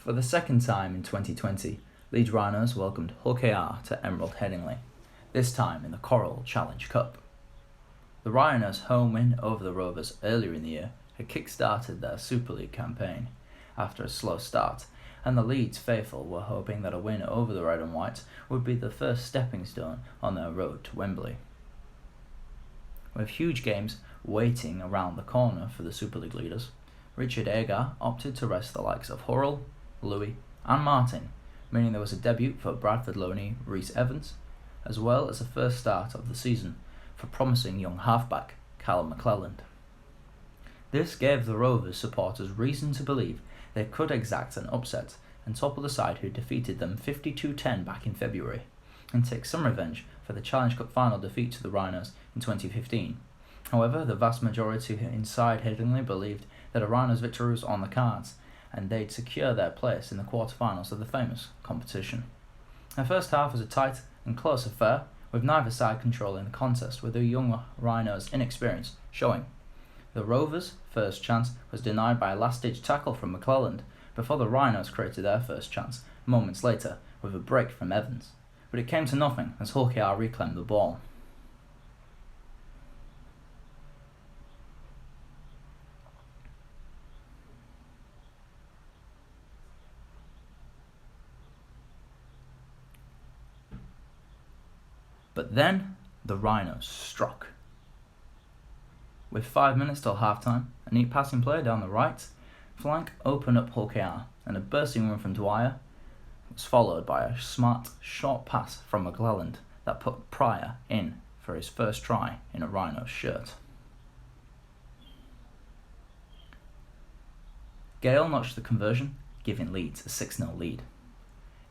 For the second time in 2020, Leeds Rhinos welcomed Hull KR to Emerald Headingley, this time in the Coral Challenge Cup. The Rhinos' home win over the Rovers earlier in the year had kick-started their Super League campaign after a slow start, and the Leeds faithful were hoping that a win over the Red and White would be the first stepping stone on their road to Wembley. With huge games waiting around the corner for the Super League leaders, Richard Agar opted to rest the likes of Hurrell, Louis and Martin, meaning there was a debut for Bradford loanee Rhys Evans, as well as the first start of the season for promising young halfback Callum McClelland. This gave the Rovers supporters reason to believe they could exact an upset and topple the side who defeated them 52-10 back in February, and take some revenge for the Challenge Cup final defeat to the Rhinos in 2015. However, the vast majority inside Headingley believed that a Rhinos victory was on the cards, and they'd secure their place in the quarter-finals of the famous competition. The first half was a tight and close affair, with neither side controlling the contest, with the young Rhinos' inexperience showing. The Rovers' first chance was denied by a last-ditch tackle from McClelland, before the Rhinos created their first chance moments later with a break from Evans. But it came to nothing as Hull KR reclaimed the ball. But then the Rhinos struck. With 5 minutes till half-time, a neat passing play down the right flank opened up Hull KR, and a bursting run from Dwyer was followed by a smart short pass from McClelland that put Pryor in for his first try in a Rhinos shirt. Gale notched the conversion, giving Leeds a 6-0 lead.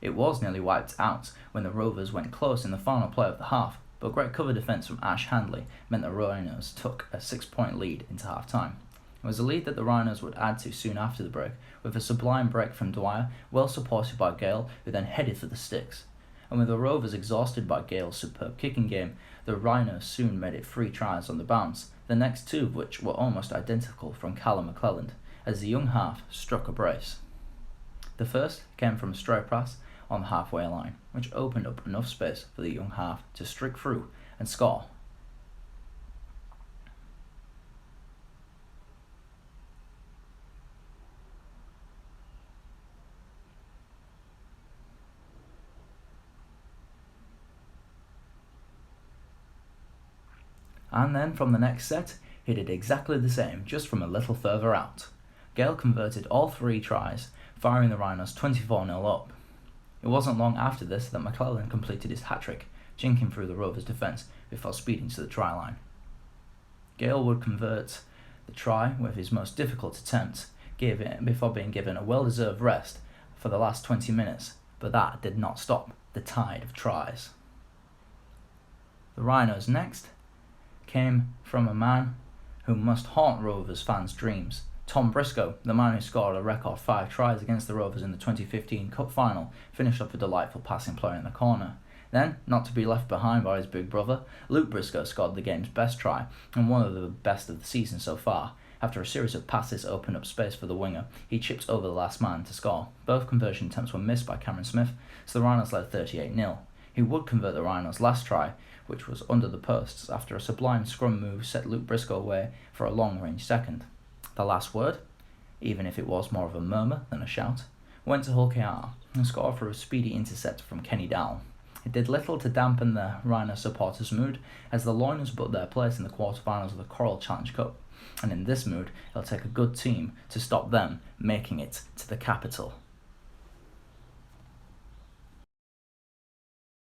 It was nearly wiped out when the Rovers went close in the final play of the half, but great cover defence from Ash Handley meant the Rhinos took a 6-point lead into half-time. It was a lead that the Rhinos would add to soon after the break, with a sublime break from Dwyer, well supported by Gale, who then headed for the sticks. And with the Rovers exhausted by Gale's superb kicking game, the Rhinos soon made it 3 tries on the bounce, the next 2 of which were almost identical from Callum McClelland, as the young half struck a brace. The first came from a stray pass on the halfway line, which opened up enough space for the young half to streak through and score. And then from the next set, he did exactly the same, just from a little further out. Gale converted all 3 tries, firing the Rhinos 24-0 up. It wasn't long after this that McClelland completed his hat-trick, jinking through the Rovers' defence before speeding to the try line. Gale would convert the try with his most difficult attempt, before being given a well-deserved rest for the last 20 minutes, but that did not stop the tide of tries. The Rhinos next came from a man who must haunt Rovers fans' dreams. Tom Briscoe, the man who scored a record 5 tries against the Rovers in the 2015 Cup final, finished off a delightful passing play in the corner. Then, not to be left behind by his big brother, Luke Briscoe scored the game's best try, and one of the best of the season so far. After a series of passes opened up space for the winger, he chipped over the last man to score. Both conversion attempts were missed by Cameron Smith, so the Rhinos led 38-0. He would convert the Rhinos' last try, which was under the posts, after a sublime scrum move set Luke Briscoe away for a long-range second. The last word, even if it was more of a murmur than a shout, went to Hull KR, and scored for a speedy intercept from Kenny Dowell. It did little to dampen the Rhino supporters' mood, as the Learners booked their place in the quarter-finals of the Coral Challenge Cup, and in this mood, it'll take a good team to stop them making it to the capital.